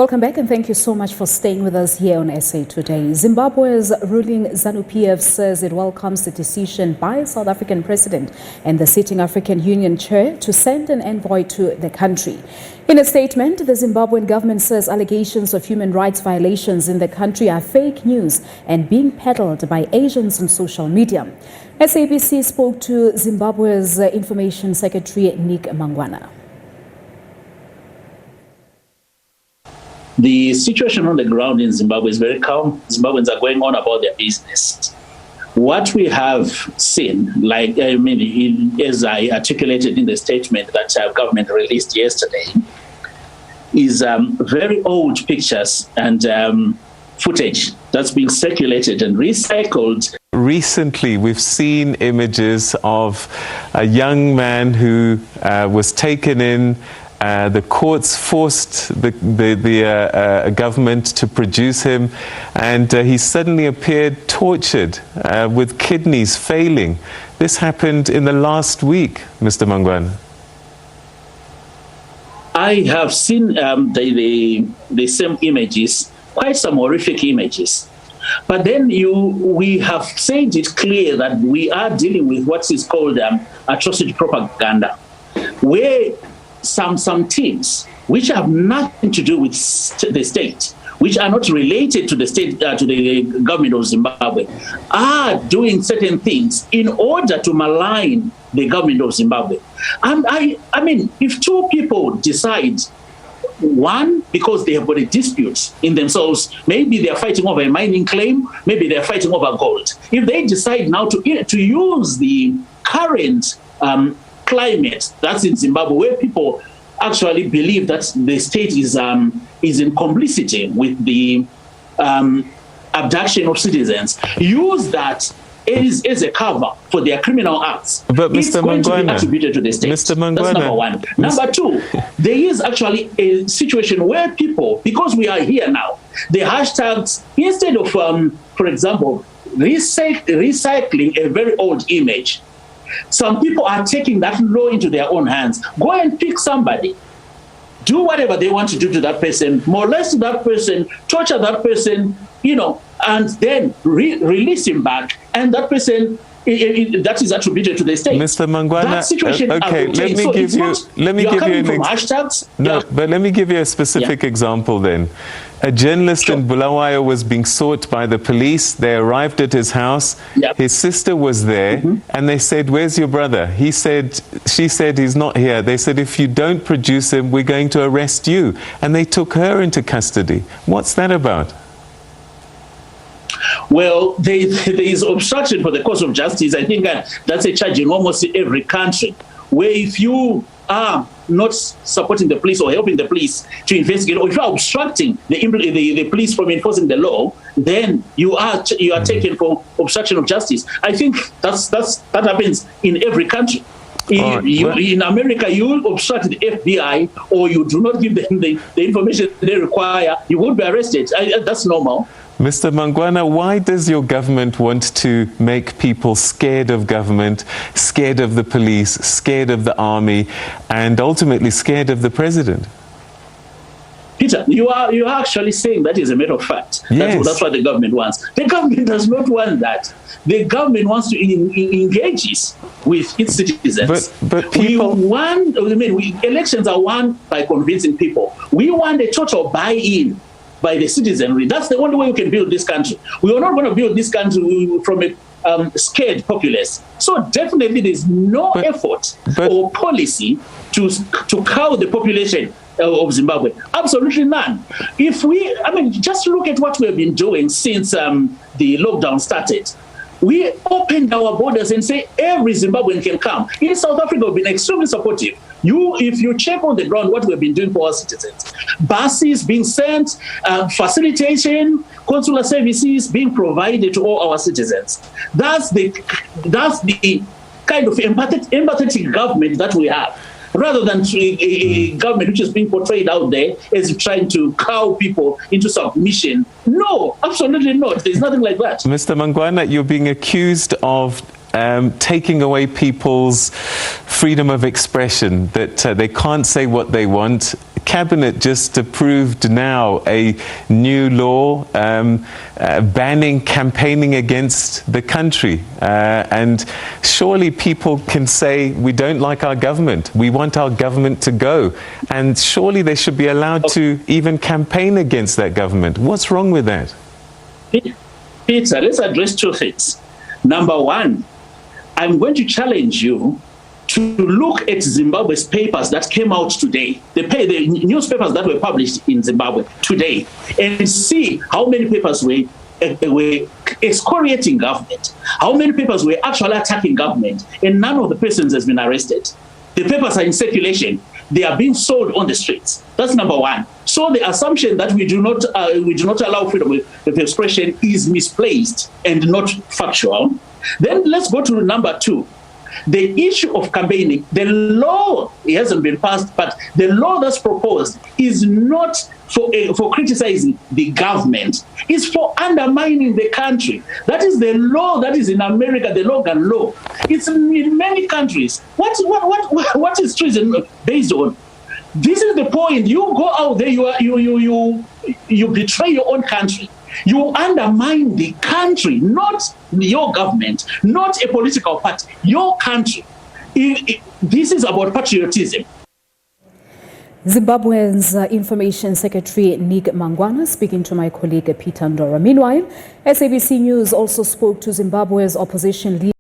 Welcome back and thank you so much for staying with us here on SA Today. Zimbabwe's ruling ZANU-PF says it welcomes the decision by South African President and the sitting African Union chair to send an envoy to the country. In a statement, the Zimbabwean government says allegations of human rights violations in the country are fake news and being peddled by Asians on social media. SABC spoke to Zimbabwe's Information Secretary Nick Mangwana. The situation on the ground in Zimbabwe is very calm. Zimbabweans are going on about their business. What we have seen, as I articulated in the statement that our government released yesterday, is very old pictures and footage that's being circulated and recycled. Recently, we've seen images of a young man who was taken in. The courts forced the government to produce him, and he suddenly appeared tortured with kidneys failing. This happened in the last week, Mr. Mangwana. I have seen the same images, quite some horrific images. But then we have said it clear that we are dealing with what is called atrocity propaganda, where some teams which have nothing to do with the state, which are not related to the state, to the government of Zimbabwe, are doing certain things in order to malign the government of Zimbabwe. And I mean, if two people decide, one, because they have got a dispute in themselves, maybe they are fighting over a mining claim, maybe they are fighting over gold. If they decide now to use the current climate that's in Zimbabwe, where people actually believe that the state is in complicity with the abduction of citizens, use that as a cover for their criminal acts. But it's Mr. going Mangwana, to be attributed to the state. Mr. Mangwana, that's number one. Number two, there is actually a situation where people, because we are here now, the hashtags, instead of, for example, recycling a very old image, some people are taking that law into their own hands. Go and pick somebody. Do whatever they want to do to that person, molest that person, torture that person, and then release him back. And that person, that is attributed to the state. Mr. Mangwana, that situation, okay, let me give you a specific example then. A journalist in Bulawayo was being sought by the police. They arrived at his house. Yep. His sister was there, and they said, "Where's your brother?" She said, "He's not here." They said, "If you don't produce him, we're going to arrest you." And they took her into custody. What's that about? Well, there is obstruction for the course of justice. I think that's a charge in almost every country, where if you are not supporting the police or helping the police to investigate, or if you are obstructing the police from enforcing the law, then you are taken for obstruction of justice. I think that happens in every country. In America, you obstruct the FBI or you do not give them the information they require, you will be arrested. That's normal. Mr. Mangwana, why does your government want to make people scared of government, scared of the police, scared of the army, and ultimately scared of the president? Peter, you are actually saying that is a matter of fact. Yes. That's what the government wants. The government does not want that. The government wants to engage with its citizens. But people... elections are won by convincing people. We want a total buy-in by the citizenry. That's the only way we can build this country. We are not going to build this country from a scared populace. So definitely there's no effort or policy to cow the population of Zimbabwe. Absolutely none. Just look at what we have been doing since the lockdown started. We opened our borders and say every Zimbabwean can come. In South Africa, we've been extremely supportive. If you check on the ground what we've been doing for our citizens, buses being sent, facilitation, consular services being provided to all our citizens. That's the kind of empathetic government that we have, rather than a government which is being portrayed out there as trying to cow people into submission. No, absolutely not. There's nothing like that. Mr. Mangwana, you're being accused of taking away people's freedom of expression, that they can't say what they want. Cabinet just approved now a new law banning campaigning against the country. And surely people can say, we don't like our government, we want our government to go. And surely they should be allowed to even campaign against that government. What's wrong with that? Peter, let's address two things. Number one, I'm going to challenge you to look at Zimbabwe's papers that came out today, the newspapers that were published in Zimbabwe today, and see how many papers were excoriating government, how many papers were actually attacking government, and none of the persons has been arrested. The papers are in circulation. They are being sold on the streets. That's number one. So the assumption that we do not allow freedom of expression is misplaced and not factual. Then let's go to number two. The issue of campaigning, the law hasn't been passed, but the law that's proposed is not for criticizing the government. It's for undermining the country. That is the law that is in America, the Logan law. It's in many countries. What is treason based on? This is the point. You go out there, you betray your own country. You undermine the country, not your government, not a political party, your country. This is about patriotism. Zimbabwe's Information Secretary Nick Mangwana speaking to my colleague Peter Ndora. Meanwhile, SABC News also spoke to Zimbabwe's opposition leader